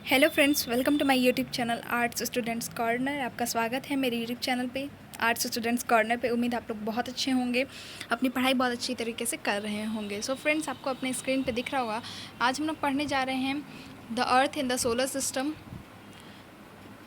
Hello friends, welcome to my YouTube channel arts students corner. आपका स्वागत है मेरे यूट्यूब चैनल पे आर्ट्स स्टूडेंट्स कॉर्नर पे। उम्मीद आप लोग बहुत अच्छे होंगे, अपनी पढ़ाई बहुत अच्छी तरीके से कर रहे होंगे। सो फ्रेंड्स, आपको अपने स्क्रीन पे दिख रहा होगा, आज हम लोग पढ़ने जा रहे हैं the earth in the solar system.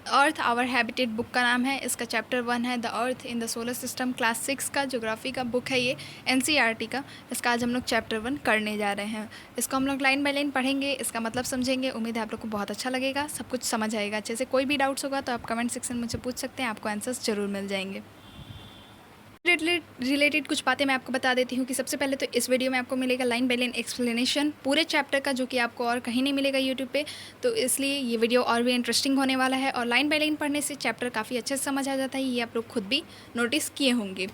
Earth our habitat book का नाम है, इसका चैप्टर 1 है the earth in the solar system. Class 6 का ज्योग्राफी का बुक है ये, एनसीईआरटी का। इसका आज हम लोग चैप्टर 1 करने जा रहे हैं। इसको हम लोग लाइन बाय लाइन पढ़ेंगे, इसका मतलब समझेंगे। उम्मीद है आप लोग को बहुत अच्छा लगेगा, सब कुछ समझ आएगा अच्छे से। कोई भी डाउट्स होगा तो आप कमेंट सेक्शन में मुझसे पूछ सकते हैं, आपको आंसर्स ज़रूर मिल जाएंगे। रिलेटेड कुछ बातें मैं आपको बता देती हूँ कि सबसे पहले तो इस वीडियो में आपको मिलेगा लाइन बाय लाइन एक्सप्लेनेशन पूरे चैप्टर का, जो कि आपको और कहीं नहीं मिलेगा यूट्यूब पे। तो इसलिए ये वीडियो और भी इंटरेस्टिंग होने वाला है। और लाइन बाय लाइन पढ़ने से चैप्टर काफ़ी अच्छे से समझ आ जाता है, ये आप लोग खुद भी नोटिस किए होंगे।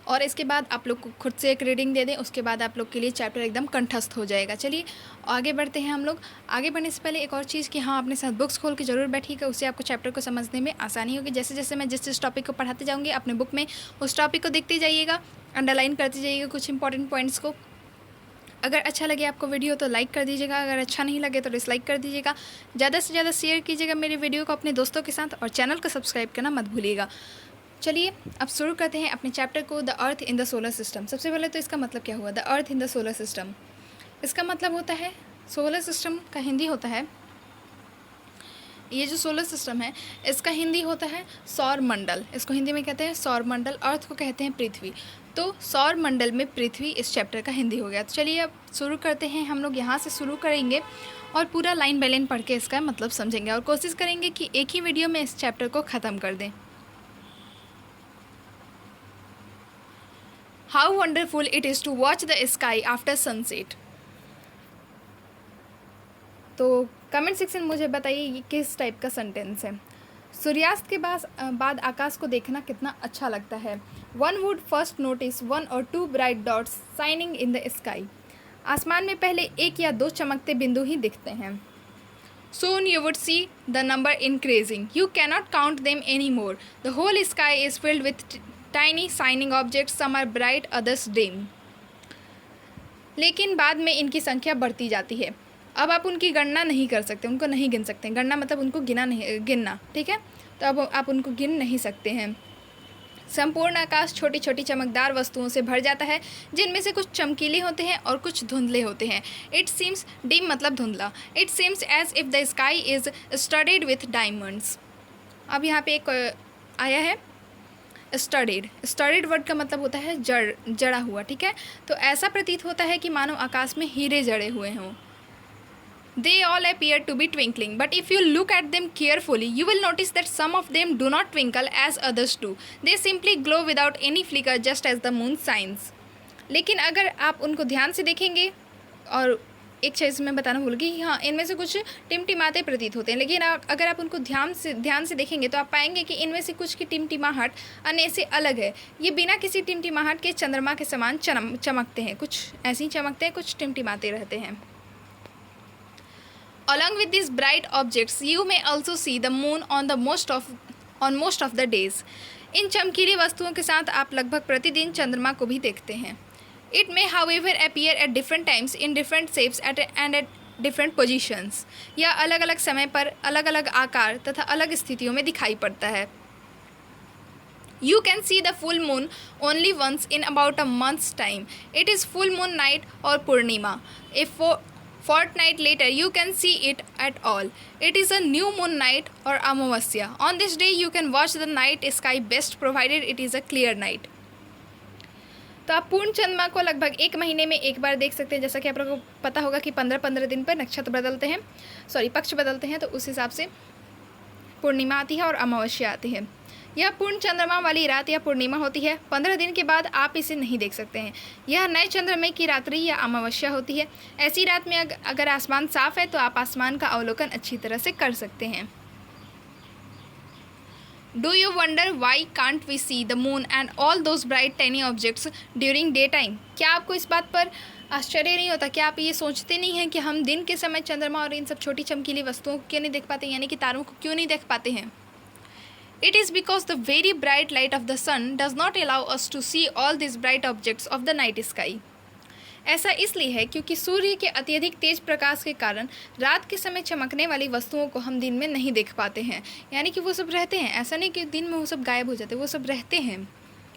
और इसके बाद आप लोग को खुद से एक रीडिंग दे दें, उसके बाद आप लोग के लिए चैप्टर एकदम कंठस्थ हो जाएगा। चलिए आगे बढ़ते हैं हम लोग। आगे बढ़ने से पहले एक और चीज़ कि हाँ, अपने साथ बुक्स खोल के ज़रूर बैठिएगा, उससे आपको चैप्टर को समझने में आसानी होगी। जैसे जैसे मैं जिस टॉपिक को पढ़ाते जाऊँगी, अपने बुक में उस टॉपिक को देखते जाइएगा, अंडरलाइन करते जाइएगा कुछ इंपॉर्टेंट पॉइंट्स को। अगर अच्छा लगे आपको वीडियो तो लाइक कर दीजिएगा, अगर अच्छा नहीं लगे तो डिसलाइक कर दीजिएगा। ज़्यादा से ज़्यादा शेयर कीजिएगा मेरे वीडियो को अपने दोस्तों के साथ, और चैनल को सब्सक्राइब करना मत भूलिएगा। चलिए अब शुरू करते हैं अपने चैप्टर को, the earth in the solar system. सबसे पहले तो इसका मतलब क्या हुआ, the earth in the solar system. इसका मतलब होता है, सोलर सिस्टम का हिंदी होता है, ये जो सोलर सिस्टम है इसका हिंदी होता है सौर मंडल। इसको हिंदी में कहते हैं सौर मंडल, अर्थ को कहते हैं पृथ्वी। तो सौर मंडल में पृथ्वी इस चैप्टर का हिंदी हो गया। तो चलिए अब शुरू करते हैं। हम लोग यहाँ से शुरू करेंगे और पूरा लाइन बाय लाइन पढ़ के इसका मतलब समझेंगे, और कोशिश करेंगे कि एक ही वीडियो में इस चैप्टर को ख़त्म कर दें। How wonderful it is to watch the sky after sunset। तो कमेंट सेक्शन मुझे बताइए ये किस टाइप का सेंटेंस है। सूर्यास्त के बाद आकाश को देखना कितना अच्छा लगता है। One would first notice 1 or 2 bright dots shining in the sky. आसमान में पहले 1 या 2 चमकते बिंदु ही दिखते हैं। Soon you would see the number increasing. You cannot count them anymore. The whole sky is filled with tiny shining objects. Some are bright, others dim. लेकिन बाद में इनकी संख्या बढ़ती जाती है। अब आप उनकी गणना नहीं कर सकते, उनको नहीं गिन सकते। गणना मतलब उनको गिनना, ठीक है। तो अब आप उनको गिन नहीं सकते हैं। संपूर्ण आकाश छोटी छोटी चमकदार वस्तुओं से भर जाता है, जिनमें से कुछ चमकीले होते हैं और कुछ धुंधले होते हैं। इट सीम्स, डिम मतलब धुंधला। It seems as if the sky is studded with diamonds. अब यहाँ पे एक आया है स्टडीड। स्टडीड वर्ड का मतलब होता है जड़ा हुआ, ठीक है। तो ऐसा प्रतीत होता है कि मानो आकाश में हीरे जड़े हुए हों। They all appear to be twinkling, but if you look at them carefully, you will notice that some of them do not twinkle as others do. They simply glow without any flicker, just as the moon shines. लेकिन अगर आप उनको ध्यान से देखेंगे, और एक चीज़ मैं बताना भूल गई, हाँ, इनमें से कुछ टिमटिमाते प्रतीत होते हैं, लेकिन अगर आप उनको ध्यान से देखेंगे तो आप पाएंगे कि इनमें से कुछ की टिमटिमाहट अन्य से अलग है। ये बिना किसी टिमटिमाहट के चंद्रमा के समान चमकते हैं, कुछ ऐसे ही चमकते हैं, कुछ टिमटिमाते रहते हैं। Along with these bright objects, you may also see the moon on most of the days. इन चमकीली वस्तुओं के साथ आप लगभग प्रतिदिन चंद्रमा को भी देखते हैं। It may, however, appear at different times in different shapes and at different positions. यह अलग अलग समय पर अलग अलग आकार तथा अलग स्थितियों में दिखाई पड़ता है। You can see the full moon only once in about a month's time. It is full moon night or Purnima. If fortnight later you can see it at all. It is a new moon night or Amavasya. On this day you can watch the night sky best, provided it is a clear night. तो आप पूर्ण चंद्रमा को लगभग 1 महीने में एक बार देख सकते हैं। जैसा कि आप लोगों को पता होगा कि 15-15 दिन पर नक्षत्र बदलते हैं, पक्ष बदलते हैं, तो उस हिसाब से पूर्णिमा आती है और अमावस्या आती है। यह पूर्ण चंद्रमा वाली रात या पूर्णिमा होती है। 15 दिन के बाद आप इसे नहीं देख सकते हैं। यह नए चंद्रमा की रात्रि या अमावस्या होती है। ऐसी रात में अगर आसमान साफ है तो आप आसमान का अवलोकन अच्छी तरह से कर सकते हैं। Do you wonder why can't we see the moon and all those bright tiny objects during day time. क्या आपको इस बात पर आश्चर्य नहीं होता? क्या आप ये सोचते नहीं हैं कि हम दिन के समय चंद्रमा और इन सब छोटी चमकीली वस्तुओं को क्यों नहीं देख पाते, यानी कि तारों को क्यों नहीं देख पाते हैं? It is because the very bright light of the sun does not allow us to see all these bright objects of the night sky. ऐसा इसलिए है क्योंकि सूर्य के अत्यधिक तेज प्रकाश के कारण रात के समय चमकने वाली वस्तुओं को हम दिन में नहीं देख पाते हैं। यानी कि वो सब रहते हैं, ऐसा नहीं कि दिन में वो सब गायब हो जाते, वो सब रहते हैं,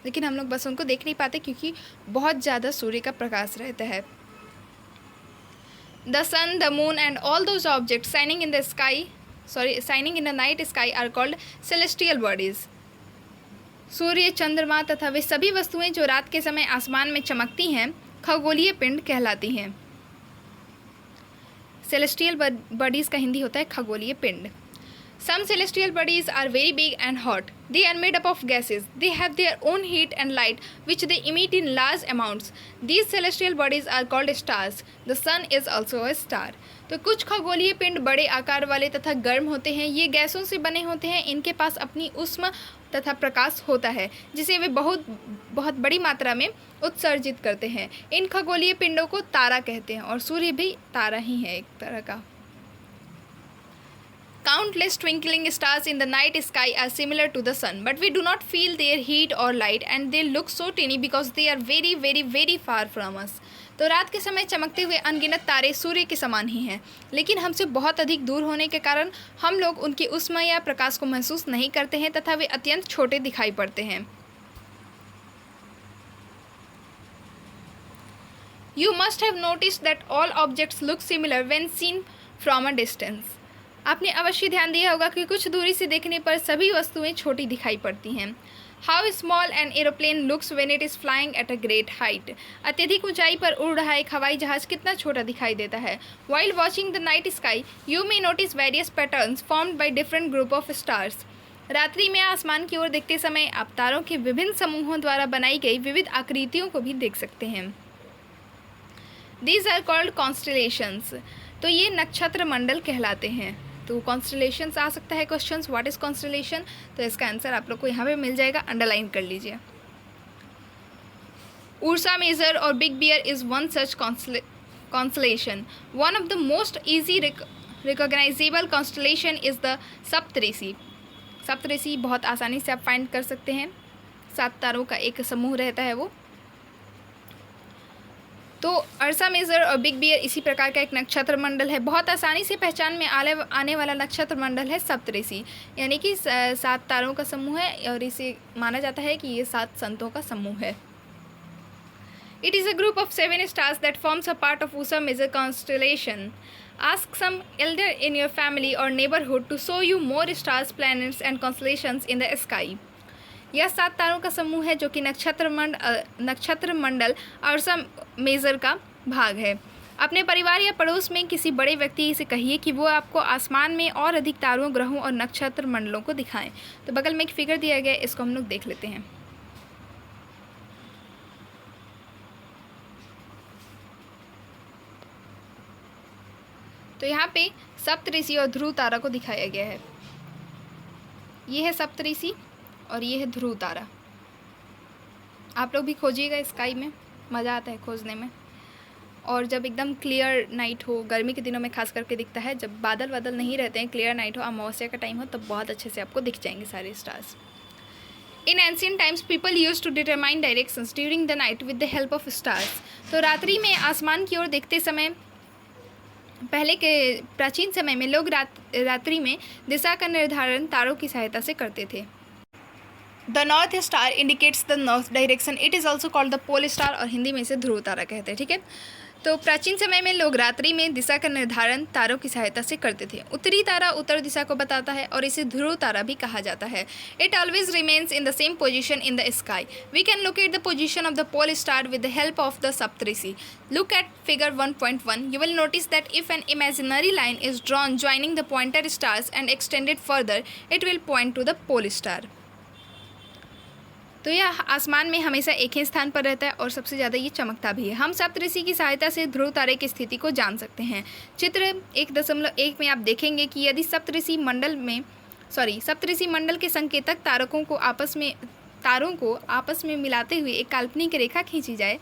लेकिन हम लोग बस उनको देख नहीं पाते क्योंकि बहुत ज़्यादा सूर्य का प्रकाश रहता है। The sun, the moon and all those objects shining in the night sky are called celestial bodies. सूर्य, चंद्रमा तथा वे सभी वस्तुएं जो रात के समय आसमान में चमकती हैं खगोलीय पिंड कहलाती हैं। सेलेस्टियल बॉडीज़ का हिंदी होता है खगोलीय पिंड। Some celestial bodies are very big and hot. They are made up of gases. They have their own heat and light which they emit in large amounts. These celestial bodies are called stars. The sun is also a star. तो कुछ खगोलीय पिंड बड़े आकार वाले तथा गर्म होते हैं। ये गैसों से बने होते हैं। इनके पास अपनी ऊष्मा तथा प्रकाश होता है जिसे वे बहुत बड़ी मात्रा में उत्सर्जित करते हैं। इन खगोलीय पिंडों को तारा कहते हैं और सूर्य भी तारा ही है एक तरह का। Countless twinkling stars in the night sky are similar to the sun, but we do not feel their heat or light and they look so tiny because they are very very very far from us. तो रात के समय चमकते हुए अनगिनत तारे सूर्य के समान ही हैं, लेकिन हमसे बहुत अधिक दूर होने के कारण हम लोग उनकी ऊष्मा या प्रकाश को महसूस नहीं करते हैं तथा वे अत्यंत छोटे दिखाई पड़ते हैं। You must have noticed that all objects look similar when seen from a distance. आपने अवश्य ध्यान दिया होगा कि कुछ दूरी से देखने पर सभी वस्तुएं छोटी दिखाई पड़ती हैं। How small an aeroplane looks when it is flying at a great height. अत्यधिक ऊंचाई पर उड़ रहा एक हवाई जहाज़ कितना छोटा दिखाई देता है। While watching the night sky you may notice various patterns formed by different group of stars. रात्रि में आसमान की ओर देखते समय आप तारों के विभिन्न समूहों द्वारा बनाई गई विविध आकृतियों को भी देख सकते हैं। These are called constellations. तो ये नक्षत्र मंडल कहलाते हैं। तो कॉन्स्टलेशंस आ सकता है क्वेश्चंस, व्हाट इज़ कॉन्स्टलेशन। तो इसका आंसर आप लोग को यहाँ पे मिल जाएगा, अंडरलाइन कर लीजिए। उर्सा मेजर और Big Bear is one such constellation. One of the most easy recognizable constellation is the Saptarishi. Saptarishi बहुत आसानी से आप फाइंड कर सकते हैं। 7 तारों का एक समूह रहता है वो। तो अर्सा मेजर और बिग बियर इसी प्रकार का एक नक्षत्र मंडल है। बहुत आसानी से पहचान में आने वाला नक्षत्र मंडल है सप्तऋषि, यानी कि 7 तारों का समूह है और इसे माना जाता है कि ये 7 संतों का समूह है। It is a group of 7 stars that forms a part of Ursa Major constellation. Ask some elder in your family और neighbourhood to show you more stars, planets and constellations in the sky. यह 7 तारों का समूह है जो कि नक्षत्र मंडल अर्सा major का भाग है। अपने परिवार या पड़ोस में किसी बड़े व्यक्ति से कहिए कि वो आपको आसमान में और अधिक तारों, ग्रहों और नक्षत्र मंडलों को दिखाएं। तो बगल में एक फिगर दिया गया है, इसको हम लोग देख लेते हैं। तो यहाँ पे सप्तऋषि और ध्रुव तारा को दिखाया गया है। ये है सप्तऋषि और ये है ध्रुव तारा। आप लोग भी खोजिएगा स्काई में, मज़ा आता है खोजने में। और जब एकदम क्लियर नाइट हो, गर्मी के दिनों में खास करके दिखता है, जब बादल वादल नहीं रहते हैं, क्लियर नाइट हो, अमावस्या का टाइम हो, तब बहुत अच्छे से आपको दिख जाएंगे सारे stars. In ancient times people used to determine directions during the night with the help of stars. तो रात्रि में आसमान की ओर देखते समय पहले के प्राचीन समय में लोग रात्रि में दिशा का निर्धारण तारों की सहायता से करते थे। The north star indicates the north direction. It is also called the pole star और हिंदी में इसे ध्रुव तारा कहते हैं। ठीक है, तो प्राचीन समय में लोग रात्रि में दिशा का निर्धारण तारों की सहायता से करते थे। उत्तरी तारा उत्तर दिशा को बताता है और इसे ध्रुव तारा भी कहा जाता है। It always remains in the same position in the sky. We can locate the position of the pole star with the help of the Saptarishi. Look at figure 1.1. You will notice that if an imaginary line is drawn joining the pointer stars and extended further, it will point to the pole star. तो यह आसमान में हमेशा एक ही स्थान पर रहता है और सबसे ज़्यादा ये चमकता भी है। हम सप्तऋषि की सहायता से ध्रुव तारे की स्थिति को जान सकते हैं। चित्र 1.1 में आप देखेंगे कि यदि सप्तऋषि मंडल के संकेतक तारों को आपस में मिलाते हुए एक काल्पनिक रेखा खींची जाए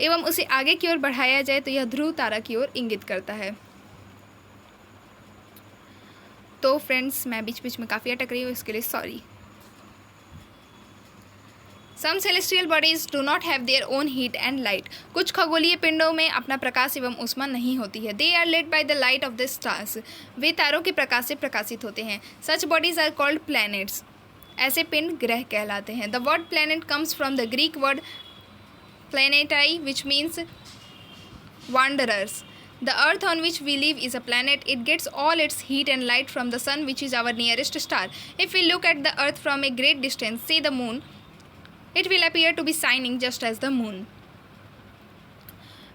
एवं उसे आगे की ओर बढ़ाया जाए तो यह ध्रुव तारा की ओर इंगित करता है। तो फ्रेंड्स, मैं बीच बीच में काफ़ी अटक रही हूँ, इसके लिए sorry. Some celestial bodies do not have their own heat and light. कुछ खगोलीय पिंडों में अपना प्रकाश एवं ऊष्मा नहीं होती है। They are lit by the light of the stars. वे तारों के प्रकाश से प्रकाशित होते हैं। Such bodies are called planets. ऐसे पिंड ग्रह कहलाते हैं। The word planet comes from the Greek word planetai which means wanderers. The earth on which we live is a planet. It gets all its heat and light from the sun, which is our nearest star. If we look at the earth from a great distance, say the moon, it will appear to be shining just as the moon.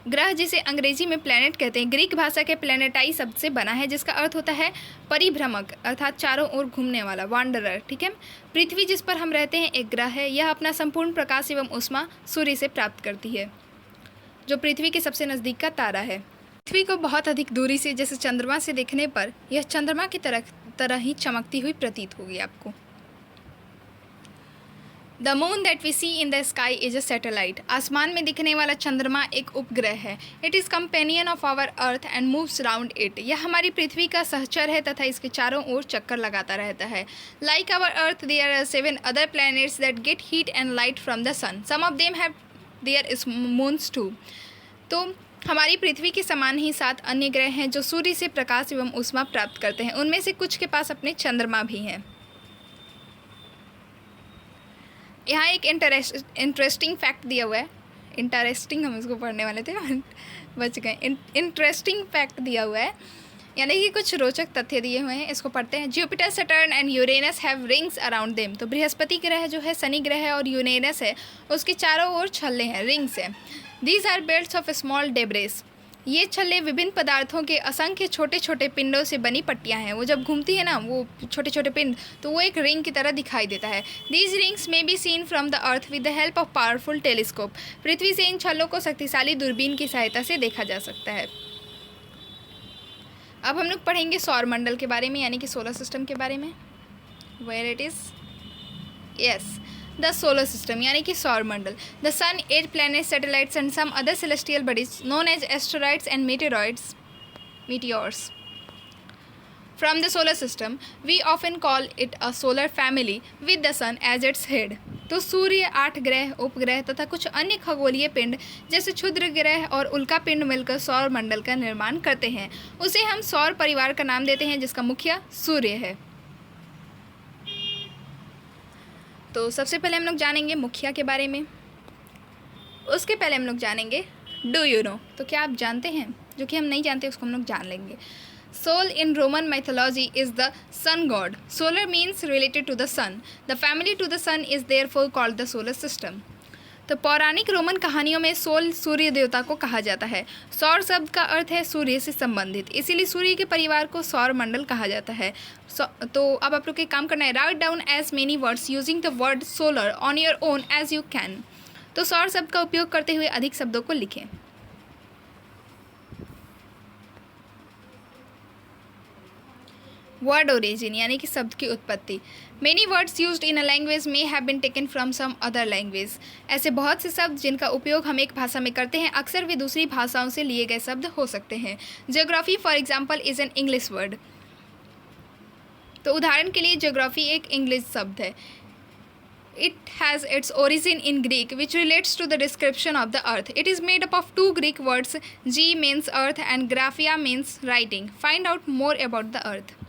ग्रह जिसे अंग्रेजी में planet कहते हैं, Greek भाषा के प्लैनेटाई शब्द से बना है, जिसका अर्थ होता है परिभ्रमक अर्थात चारों ओर घूमने वाला, वांडरर। ठीक है। पृथ्वी जिस पर हम रहते हैं एक ग्रह है। यह अपना संपूर्ण प्रकाश एवं ऊष्मा सूर्य से प्राप्त करती है, जो पृथ्वी के सबसे नज़दीक का तारा है। पृथ्वी को बहुत अधिक दूरी से जैसे चंद्रमा से देखने पर यह चंद्रमा की तरह ही चमकती हुई प्रतीत होगी आपको। The moon that we see in the sky is a satellite. आसमान में दिखने वाला चंद्रमा एक उपग्रह है। It is companion of our earth and moves round it. यह हमारी पृथ्वी का सहचर है तथा इसके चारों ओर चक्कर लगाता रहता है। Like our earth there are 7 other planets that get heat and light from the sun. Some of them have their moons too. तो हमारी पृथ्वी के समान ही 7 अन्य ग्रह हैं जो सूर्य से प्रकाश एवं ऊष्मा प्राप्त करते हैं। उनमें से कुछ के पास अपने चंद्रमा भी हैं। यहाँ एक इंटरेस्टिंग फैक्ट दिया हुआ है। इंटरेस्टिंग हम इसको पढ़ने वाले थे, बच गए। इंटरेस्टिंग फैक्ट दिया हुआ है, यानी कि कुछ रोचक तथ्य दिए हुए हैं। इसको पढ़ते हैं। Jupiter, Saturn and Uranus have rings around them. तो बृहस्पति ग्रह जो है, शनि ग्रह है और यूरेनस है, उसके चारों ओर छल्ले हैं, रिंग्स हैं। These are belts of small debris. ये छल्ले विभिन्न पदार्थों के असंख्य छोटे छोटे पिंडों से बनी पट्टियां हैं। वो जब घूमती है ना, वो छोटे छोटे पिंड, तो वो एक रिंग की तरह दिखाई देता है। These rings may be seen from the earth with the help of powerful telescope. पृथ्वी से इन छल्लों को शक्तिशाली दूरबीन की सहायता से देखा जा सकता है। अब हम लोग पढ़ेंगे सौर मंडल के बारे में, यानी कि सोलर सिस्टम के बारे में। Where it is, yes, the solar system यानी कि सौर मंडल। द सन, 8 planets, satellites and some other celestial bodies known as asteroids and meteors from the solar system. We often call it a solar family with the sun as its head. तो सूर्य, 8 ग्रह, उपग्रह तथा कुछ अन्य खगोलीय पिंड जैसे क्षुद्र ग्रह और उल्का पिंड मिलकर सौर मंडल का निर्माण करते हैं। उसे हम सौर परिवार का नाम देते हैं, जिसका मुखिया सूर्य है। तो सबसे पहले हम लोग जानेंगे मुखिया के बारे में। उसके पहले हम लोग जानेंगे डू यू नो। तो क्या आप जानते हैं? जो कि हम नहीं जानते उसको हम लोग जान लेंगे। Sol in Roman mythology is the sun god. Solar means related to the sun. The family to the sun is therefore called the solar system. तो पौराणिक रोमन कहानियों में सोल सूर्य देवता को कहा जाता है। सौर शब्द का अर्थ है सूर्य से संबंधित, इसीलिए सूर्य के परिवार को सौर मंडल कहा जाता है। तो अब आप लोग के काम करना है, write down as many words using the word solar on your own as you can. तो सौर शब्द का उपयोग करते हुए अधिक शब्दों को लिखें। वर्ड ओरिजिन यानी कि शब्द की उत्पत्ति। Many words used in a language may have been taken from some other language. ऐसे बहुत से शब्द जिनका उपयोग हम एक भाषा में करते हैं, अक्सर वे दूसरी भाषाओं से लिए गए शब्द हो सकते हैं। Geography for example is an English word. तो उदाहरण के लिए जियोग्राफी एक इंग्लिश शब्द है। It has its origin in Greek, which relates to the description of the earth. It is made up of 2 Greek words, G means earth and graphia means writing. Find out more about the earth.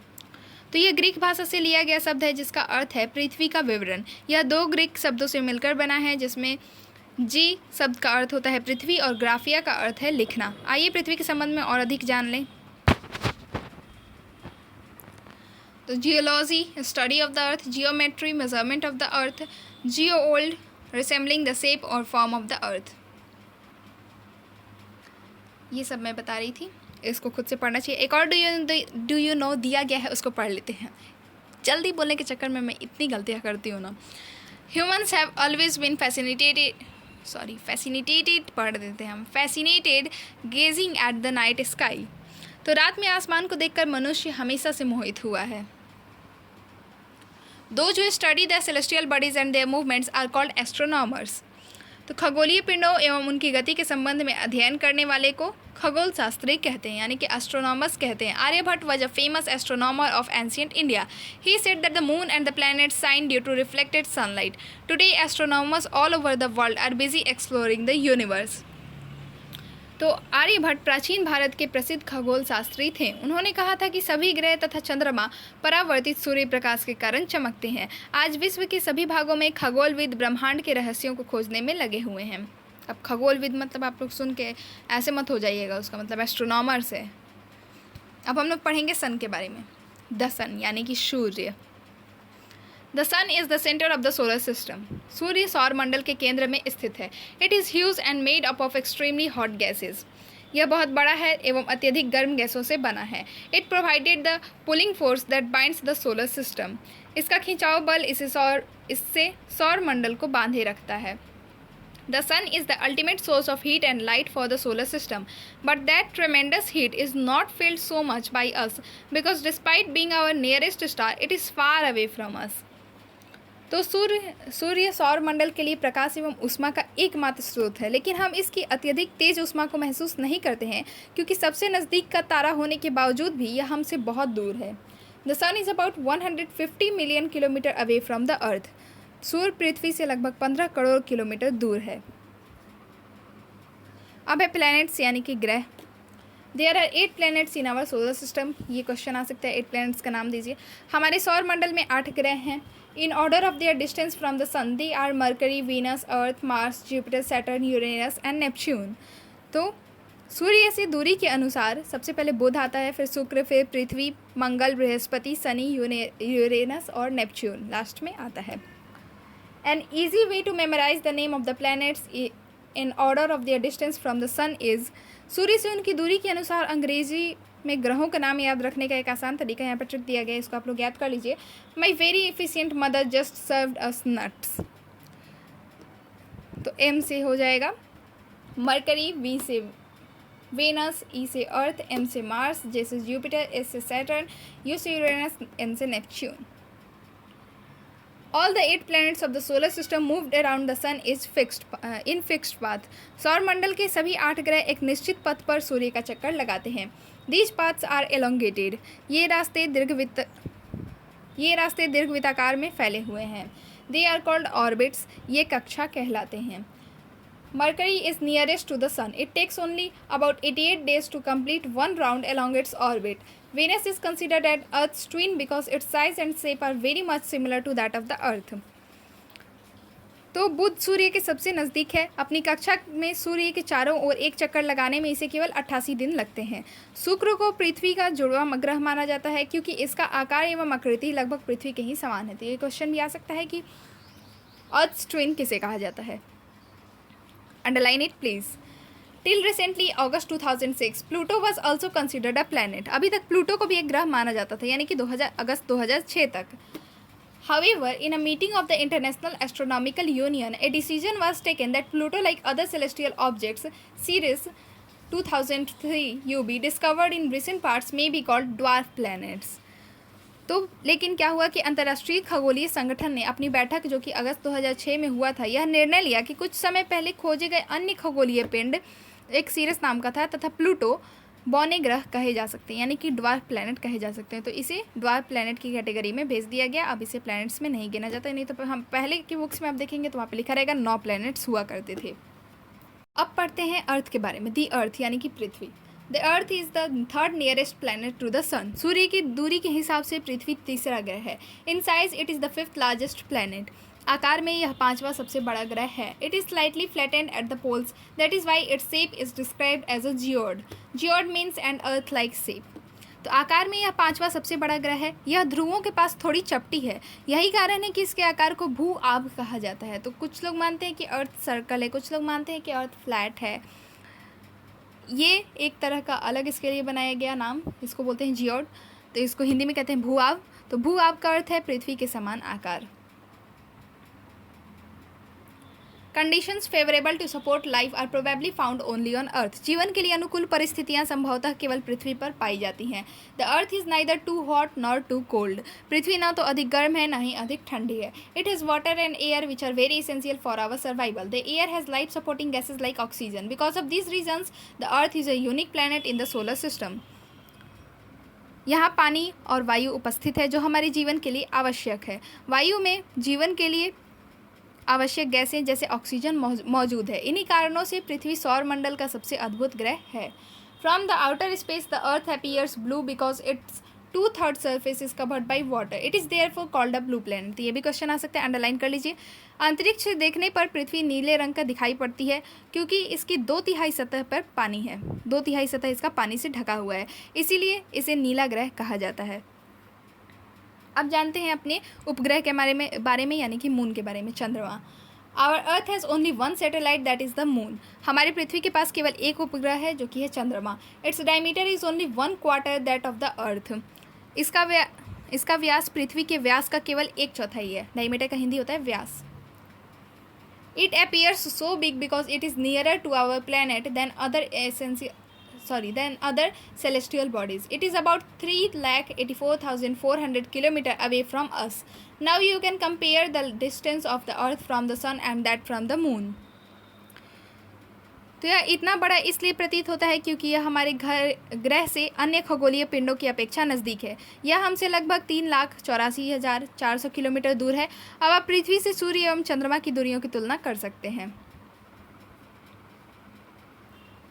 तो यह Greek भाषा से लिया गया शब्द है, जिसका अर्थ है पृथ्वी का विवरण। यह 2 ग्रीक शब्दों से मिलकर बना है, जिसमें जी शब्द का अर्थ होता है पृथ्वी और ग्राफिया का अर्थ है लिखना। आइए पृथ्वी के संबंध में और अधिक जान लें। तो geology, study of the earth. Geometry, measurement of the earth. Geoid, resembling the shape और फॉर्म ऑफ द अर्थ। ये सब मैं बता रही थी, इसको खुद से पढ़ना चाहिए। एक और डू यू नो दिया गया है, उसको पढ़ लेते हैं। जल्दी बोलने के चक्कर में मैं इतनी गलतियाँ करती हूँ ना। Humans have always been fascinated पढ़ देते हैं हम, fascinated gazing at the night sky. तो रात में आसमान को देखकर मनुष्य हमेशा से मोहित हुआ है। Those who study the celestial bodies and their movements are called astronomers. तो खगोलीय पिंडों एवं उनकी गति के संबंध में अध्ययन करने वाले को खगोल शास्त्री कहते हैं, यानी कि एस्ट्रोनॉमर्स कहते हैं। Aryabhata was a famous astronomer of ancient India. He said that the moon and the planets shine due to reflected sunlight. Today astronomers all over the world are busy exploring the universe. तो आर्यभट्ट प्राचीन भारत के प्रसिद्ध खगोल शास्त्री थे। उन्होंने कहा था कि सभी ग्रह तथा चंद्रमा परावर्तित सूर्य प्रकाश के कारण चमकते हैं। आज विश्व के सभी भागों में खगोलविद ब्रह्मांड के रहस्यों को खोजने में लगे हुए हैं। अब खगोलविद मतलब आप लोग सुन के ऐसे मत हो जाइएगा, उसका मतलब एस्ट्रोनॉमर्स है। अब हम लोग पढ़ेंगे सन के बारे में। द सन यानी कि सूर्य। The sun is the centre of the solar system. सूर्य सौर मंडल के केंद्र में स्थित है। It is huge and made up of extremely hot gases. यह बहुत बड़ा है एवं अत्यधिक गर्म गैसों से बना है। It provided the pulling force that binds the solar system. इसका खिंचाव बल इससे सौर मंडल को बांधे रखता है। The sun is the ultimate source of heat and light for the solar system, but that tremendous heat is not felt so much by us because despite being our nearest star, it is far away from us. तो सूर्य सौर मंडल के लिए प्रकाश एवं ऊष्मा का एकमात्र स्रोत है, लेकिन हम इसकी अत्यधिक तेज ऊष्मा को महसूस नहीं करते हैं क्योंकि सबसे नज़दीक का तारा होने के बावजूद भी यह हमसे बहुत दूर है। The sun is about 150 million kilometre away from the earth. सूर्य पृथ्वी से लगभग 15 करोड़ किलोमीटर दूर है। अब है प्लैनेट्स यानी कि ग्रह। There are 8 planets in our solar system. ये क्वेश्चन आ सकता है, 8 प्लैनेट्स का नाम दीजिए। हमारे सौर मंडल में 8 ग्रह हैं। In order of their distance from the sun they are Mercury, Venus, Earth, Mars, Jupiter, Saturn, Uranus and Neptune. तो सूर्य से दूरी के अनुसार सबसे पहले बुध आता है, फिर शुक्र, फिर पृथ्वी, मंगल, बृहस्पति, शनि, यूरेनस और नेपच्यून लास्ट में आता है। An easy way to memorize the name of the planets in order of their distance from the sun is सूर्य से उनकी दूरी के अनुसार अंग्रेजी में ग्रहों का नाम याद रखने का एक आसान तरीका यहाँ पर ट्रिक दिया गया है, इसको आप लोग याद कर लीजिए। My very efficient mother just served us nuts. तो एम से हो जाएगा मरकरी, वी से वेनस, ई से अर्थ, एम से मार्स, जे से जुपिटर, एस से सैटर्न, यू से यूरेनस, एन से Neptune. All the 8 planets of the solar system moved around the sun is in fixed path. सौर मंडल के सभी 8 ग्रह एक निश्चित पथ पर सूर्य का चक्कर लगाते हैं। These paths are elongated. ये रास्ते दीर्घवृत्ताकार में फैले हुए हैं। They are called orbits. ये कक्षा कहलाते हैं। Mercury is nearest to the sun. It takes only about 88 days to complete one round along its orbit. Venus is considered as Earth's twin because its size and shape are very much similar to that of the Earth. तो बुध सूर्य के सबसे नज़दीक है। अपनी कक्षा में सूर्य के चारों ओर एक चक्कर लगाने में इसे केवल 88 दिन लगते हैं। शुक्र को पृथ्वी का जुड़वा ग्रह माना जाता है क्योंकि इसका आकार एवं आकृति लगभग पृथ्वी के ही समान है। तो ये क्वेश्चन भी आ सकता है कि अर्थ्स ट्विन किसे कहा जाता है। Underline it please. Till recently August 2006 Pluto was also considered a planet. अभी तक प्लूटो को भी एक ग्रह माना जाता था, यानी कि अगस्त 2006 तक। However, in a meeting of the International Astronomical Union, a decision was taken that Pluto, like other celestial objects, Ceres 2003 UB, discovered in recent parts, may be called dwarf planets. तो लेकिन क्या हुआ कि अंतर्राष्ट्रीय खगोलीय संगठन ने अपनी बैठक जो कि अगस्त 2006 में हुआ था, यह निर्णय लिया कि कुछ समय पहले खोजे गए अन्य खगोलीय पिंड एक सीरस नाम का था तथा प्लूटो बौने ग्रह कहे जा सकते हैं, यानी कि ड्वार्फ प्लैनेट कहे जा सकते हैं। तो इसे ड्वार्फ प्लैनेट की कैटेगरी में भेज दिया गया। अब इसे प्लैनेट्स में नहीं गिना जाता, नहीं तो हम पहले की बुक्स में आप देखेंगे तो वहाँ पे लिखा रहेगा 9 प्लैनेट्स हुआ करते थे। अब पढ़ते हैं अर्थ के बारे में। दी अर्थ यानी कि पृथ्वी। The earth is the third nearest planet to the sun. सूर्य की दूरी के हिसाब से पृथ्वी तीसरा ग्रह है। In size it is the 5th largest planet. आकार में यह 5वां सबसे बड़ा ग्रह है। It is slightly flattened at the poles, that is why its shape is described as a geoid. Geoid means and earth like shape. तो आकार में यह 5वां सबसे बड़ा ग्रह है। यह ध्रुवों के पास थोड़ी चपटी है, यही कारण है कि इसके आकार को भू आब कहा जाता है। तो कुछ लोग मानते हैं कि अर्थ सर्कल है, कुछ लोग मानते हैं कि अर्थ फ्लैट है। ये एक तरह का अलग इसके लिए बनाया गया नाम, इसको बोलते हैं जियोड। तो इसको हिंदी में कहते हैं भू आब। तो भू आब का अर्थ है पृथ्वी के समान आकार। Conditions favourable to support life are probably found only on earth. जीवन के लिए अनुकूल परिस्थितियां संभवतः केवल पृथ्वी पर पाई जाती हैं। The earth is neither too hot nor too cold. पृथ्वी ना तो अधिक गर्म है ना ही अधिक ठंडी है। It has water and air which are very essential for our survival. The air has life supporting gases like oxygen. Because of these reasons the earth is a unique planet in the solar system. यहाँ पानी और वायु उपस्थित है जो हमारे जीवन के लिए आवश्यक है। वायु में जीवन के लिए आवश्यक गैसें जैसे ऑक्सीजन मौजूद है। इन्हीं कारणों से पृथ्वी सौर मंडल का सबसे अद्भुत ग्रह है। From the outer space the earth appears blue because it's 2/3 surface is covered by water. It is therefore called a blue planet. तो ये भी क्वेश्चन आ सकता है, अंडरलाइन कर लीजिए। अंतरिक्ष से देखने पर पृथ्वी नीले रंग का दिखाई पड़ती है क्योंकि इसकी 2/3 सतह पर पानी है। 2/3 सतह इसका पानी से ढका हुआ है, इसीलिए इसे नीला ग्रह कहा जाता है। अब जानते हैं अपने उपग्रह के बारे में यानी कि मून के बारे में, चंद्रमा। Our earth has only one satellite that is the moon. हमारी पृथ्वी के पास केवल एक उपग्रह है जो कि है चंद्रमा। Its diameter is only 1/4 that of the अर्थ। इसका व्यास पृथ्वी के व्यास का केवल 1/4 है। डायमीटर का हिंदी होता है व्यास। It appears so big because it is nearer to our planet than other celestial bodies. It is about 3,84,400 km away from us. Now you can compare the distance of the Earth from the Sun and that from the Moon. तो यह इतना बड़ा इसलिए प्रतीत होता है क्योंकि यह हमारे ग्रह से अन्य खगोलीय पिंडों की अपेक्षा नज़दीक है। यह हमसे लगभग 3,84,400 किलोमीटर दूर है। अब आप पृथ्वी से सूर्य एवं चंद्रमा की दूरियों की तुलना कर सकते हैं।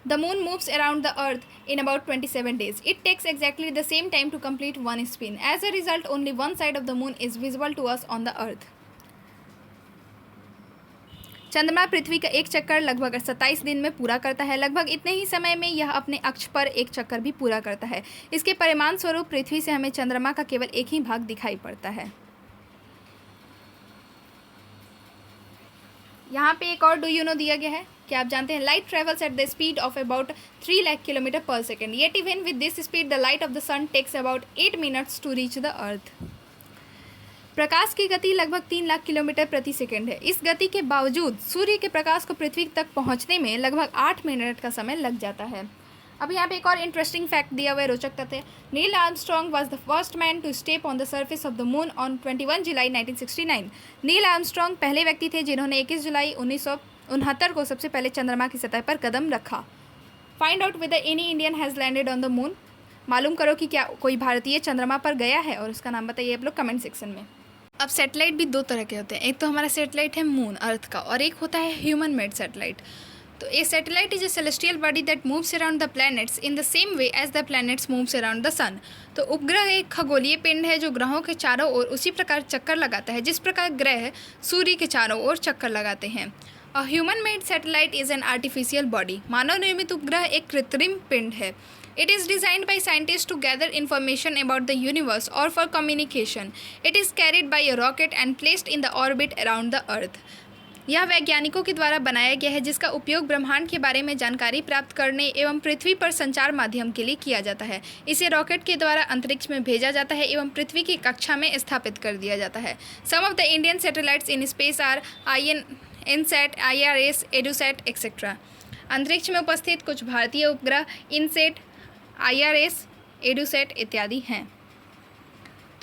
The moon moves around the earth in about 27 days. It takes exactly the same time to complete one spin. As a result, only one side of the moon is visible to us on the earth. चंद्रमा पृथ्वी का एक चक्कर लगभग 27 दिन में पूरा करता है। लगभग इतने ही समय में यह अपने अक्ष पर एक चक्कर भी पूरा करता है। इसके परिणाम स्वरूप पृथ्वी से हमें चंद्रमा का केवल एक ही भाग दिखाई पड़ता है। यहाँ पे एक और डू यू नो दिया गया है। क्या आप जानते हैं light travels at the speed of about 3 lakh kilometre per second. Yet even with this speed the light of the sun takes about 8 minutes to reach the earth. प्रकाश की गति लगभग 3 लाख किलोमीटर प्रति सेकेंड है। इस गति के बावजूद सूर्य के प्रकाश को पृथ्वी तक पहुँचने में लगभग 8 मिनट का समय लग जाता है। अब यहाँ पे एक और इंटरेस्टिंग फैक्ट दिया हुआ है, रोचक तथ्य। Neil Armstrong was the first man to step on the surface of the moon on 21 July 1969। Neil Armstrong पहले व्यक्ति थे जिन्होंने 21 जुलाई 1969 को सबसे पहले चंद्रमा की सतह पर कदम रखा। Find out with any Indian has landed on the moon. मालूम करो कि क्या कोई भारतीय चंद्रमा पर गया है और उसका नाम बताइए आप लोग कमेंट सेक्शन में। अब सैटेलाइट भी 2 तरह के होते हैं। एक तो हमारा सैटेलाइट है मून अर्थ का, और एक होता है ह्यूमन मेड सैटेलाइट। तो a satellite is a celestial body that moves around the planets in the same way as the planets moves around the sun. तो उपग्रह एक खगोलीय पिंड है जो ग्रहों के चारों ओर उसी प्रकार चक्कर लगाता है जिस प्रकार ग्रह सूर्य के चारों ओर चक्कर लगाते हैं। A human made satellite is an artificial body. मानव निर्मित उपग्रह एक कृत्रिम पिंड है। It is designed by scientists to gather information about the universe or for communication. It is carried by a rocket and placed in the orbit around the Earth. यह वैज्ञानिकों के द्वारा बनाया गया है जिसका उपयोग ब्रह्मांड के बारे में जानकारी प्राप्त करने एवं पृथ्वी पर संचार माध्यम के लिए किया जाता है। इसे रॉकेट के द्वारा अंतरिक्ष में भेजा जाता है एवं पृथ्वी की कक्षा में स्थापित कर दिया जाता है। Some of the Indian satellites in space are INSAT, IRS, EDUSAT etcetera. अंतरिक्ष में उपस्थित कुछ भारतीय उपग्रह INSAT, IRS, EDUSAT इत्यादि हैं।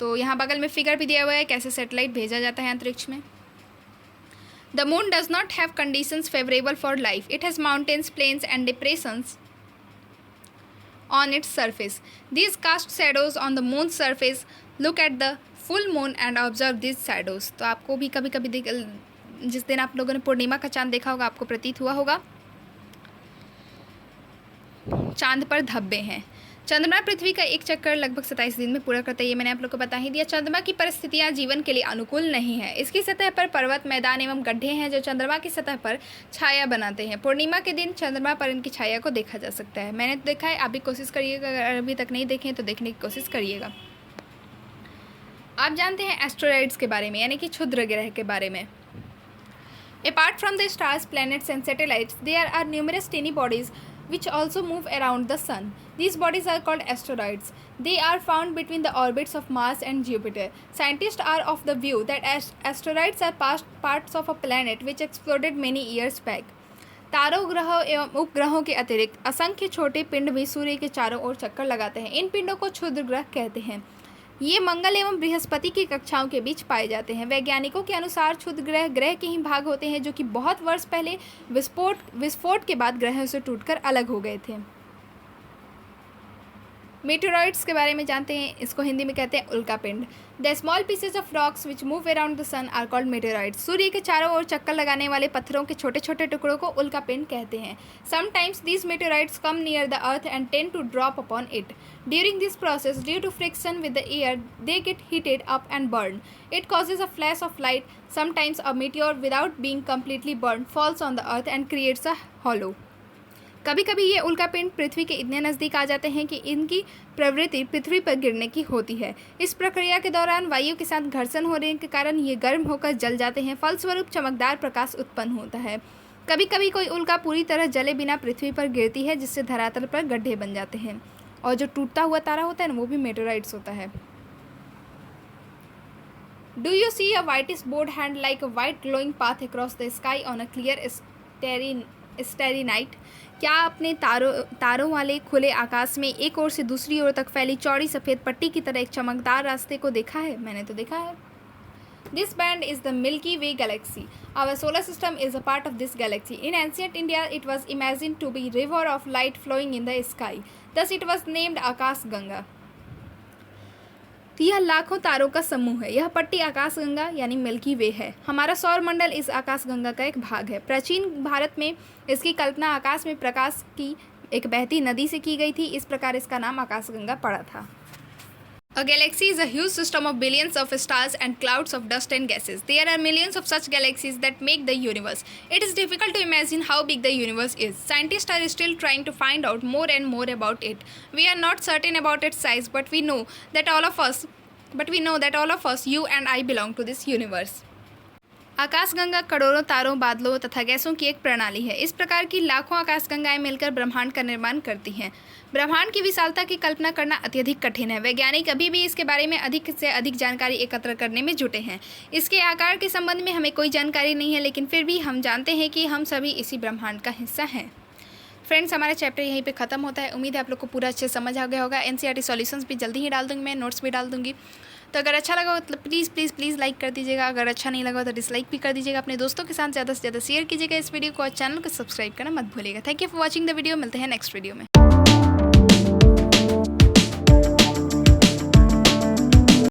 तो यहाँ बगल में फिगर भी दिया हुआ है कैसे सैटेलाइट भेजा जाता है अंतरिक्ष में। The moon does not have conditions favorable for life. It has mountains, plains and depressions on its surface. These cast shadows on the moon's surface. Look at the full moon and observe these shadows. तो आपको भी कभी कभी जिस दिन आप लोगों ने पूर्णिमा का चांद देखा होगा आपको प्रतीत हुआ होगा चांद पर धब्बे हैं। चंद्रमा पृथ्वी का एक चक्कर लगभग 27 दिन में पूरा करता है। ये मैंने आप लोग को बता ही दिया। चंद्रमा की परिस्थितियाँ जीवन के लिए अनुकूल नहीं है। इसकी सतह पर पर्वत, मैदान एवं गड्ढे हैं जो चंद्रमा की सतह पर छाया बनाते हैं। पूर्णिमा के दिन चंद्रमा पर इनकी छाया को देखा जा सकता है। मैंने देखा है, आप भी कोशिश करिएगा। अगर अभी तक नहीं देखें तो देखने की कोशिश करिएगा। आप जानते हैं एस्टेरॉइड्स के बारे में यानी कि क्षुद्र ग्रह के बारे में। Apart from the stars, planets and satellites, there are numerous tiny bodies which also move around the sun. These bodies are called asteroids. They are found between the orbits of Mars and Jupiter. Scientists are of the view that asteroids are past parts of a planet which exploded many years back. तारों, ग्रहों एवं उपग्रहों के अतिरिक्त असंख्य छोटे पिंड भी सूर्य के चारों ओर चक्कर लगाते हैं। इन पिंडों को क्षुद्र ग्रह कहते हैं। ये मंगल एवं बृहस्पति की कक्षाओं के बीच पाए जाते हैं। वैज्ञानिकों के अनुसार क्षुद्र ग्रह ग्रह के ही भाग होते हैं जो कि बहुत वर्ष पहले विस्फोट के बाद ग्रहों से टूटकर अलग हो गए थे। मेटेरॉइड्स के बारे में जानते हैं। इसको हिंदी में कहते हैं उल्कापिंड। The small pieces of rocks which move around the sun are called meteoroids. सूर्य के चारों ओर चक्कर लगाने वाले पत्थरों के छोटे छोटे टुकड़ों को उल्कापिंड कहते हैं। Sometimes these meteoroids come near the earth and tend to drop upon it. During this process, due to friction with the air, they get heated up and burned. It causes a flash of light. Sometimes a meteor, without being completely burned, falls on the earth and creates a hollow. कभी कभी ये उल्कापिंड पृथ्वी के इतने नज़दीक आ जाते हैं कि इनकी प्रवृत्ति पृथ्वी पर गिरने की होती है। इस प्रक्रिया के दौरान वायु के साथ घर्षण होने के कारण ये गर्म होकर जल जाते हैं। फलस्वरूप चमकदार प्रकाश उत्पन्न होता है। कभी कभी कोई उल्का पूरी तरह जले बिना पृथ्वी पर गिरती है, जिससे धरातल पर गड्ढे बन जाते हैं। और जो टूटता हुआ तारा होता है ना, वो भी मेटेराइट्स होता है। Do you see a whitish broad band like a white glowing path across the sky on a clear starry night? क्या आपने तारों वाले खुले आकाश में एक ओर से दूसरी ओर तक फैली चौड़ी सफ़ेद पट्टी की तरह एक चमकदार रास्ते को देखा है? मैंने तो देखा है। This band is the Milky Way galaxy. Our solar system is a part of this galaxy. In ancient India, it was imagined to be a river of light flowing in the sky. Thus, it was named Akash Ganga. यह लाखों तारों का समूह है। यह पट्टी आकाश गंगा यानी milky वे है। हमारा सौर मंडल इस आकाश गंगा का एक भाग है। प्राचीन भारत में इसकी कल्पना आकाश में प्रकाश की एक बहती नदी से की गई थी। इस प्रकार इसका नाम आकाश गंगा पड़ा था। A galaxy is a huge system of billions of stars and clouds of dust and gases. There are millions of such galaxies that make the universe. It is difficult to imagine how big the universe is. Scientists are still trying to find out more and more about it. We are not certain about its size, but we know that all of us, you and I, belong to this universe. आकाशगंगा करोड़ों तारों, बादलों तथा गैसों की एक प्रणाली है। इस प्रकार की लाखों आकाशगंगाएं मिलकर ब्रह्मांड का निर्माण करती हैं। ब्रह्मांड की विशालता की कल्पना करना अत्यधिक कठिन है। वैज्ञानिक अभी भी इसके बारे में अधिक से अधिक जानकारी एकत्र करने में जुटे हैं। इसके आकार के संबंध में हमें कोई जानकारी नहीं है, लेकिन फिर भी हम जानते हैं कि हम सभी इसी ब्रह्मांड का हिस्सा हैं। फ्रेंड्स, हमारा चैप्टर यहीं पे ख़त्म होता है। उम्मीद है आप लोग को पूरा अच्छे समझ आ गया होगा। एनसीईआरटी सॉल्यूशंस भी जल्दी ही डाल दूँगी, मैं नोट्स भी डाल दूँगी। तो अगर अच्छा लगा हो तो प्लीज़ लाइक कर दीजिएगा। अगर अच्छा नहीं लगा तो डिसलाइक भी कर दीजिएगा। अपने दोस्तों के साथ ज़्यादा से ज़्यादा शेयर कीजिएगा इस वीडियो को और चैनल को सब्सक्राइब करना मत भूलिएगा। Thank you for watching the video. मिलते हैं नेक्स्ट वीडियो में।